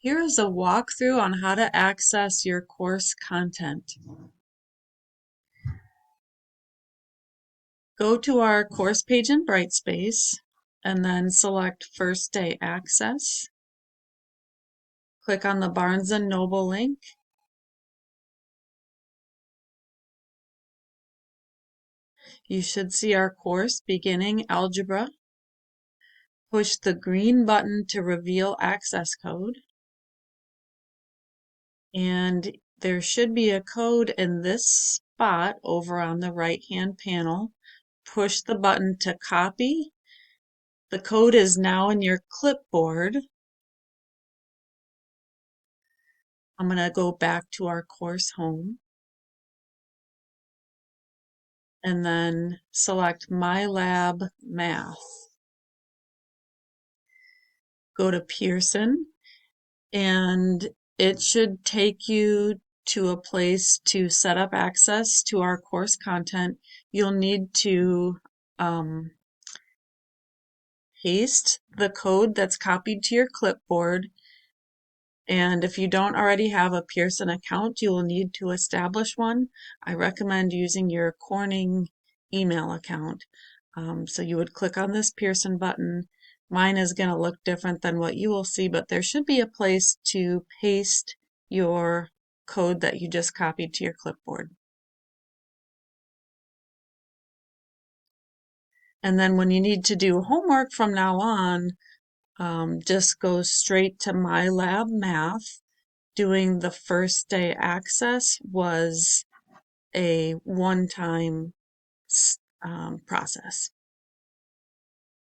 Here is a walkthrough on how to access your course content. Go to our course page in Brightspace and then select First Day Access. Click on the Barnes & Noble link. You should see our course, Beginning Algebra. Push the green button to reveal access code. And there should be a code in this spot over on the right-hand panel. Push the button to copy. The code is now in your clipboard. I'm going to go back to our course home and then select MyLab Math. Go to Pearson and it should take you to a place to set up access to our course content. You'll need to paste the code that's copied to your clipboard. And if you don't already have a Pearson account, you will need to establish one. I recommend using your Corning email account. So you would click on this Pearson button. Mine is going to look different than what you will see, but there should be a place to paste your code that you just copied to your clipboard. And then when you need to do homework from now on, just go straight to MyLab Math. Doing the first day access was a one-time process.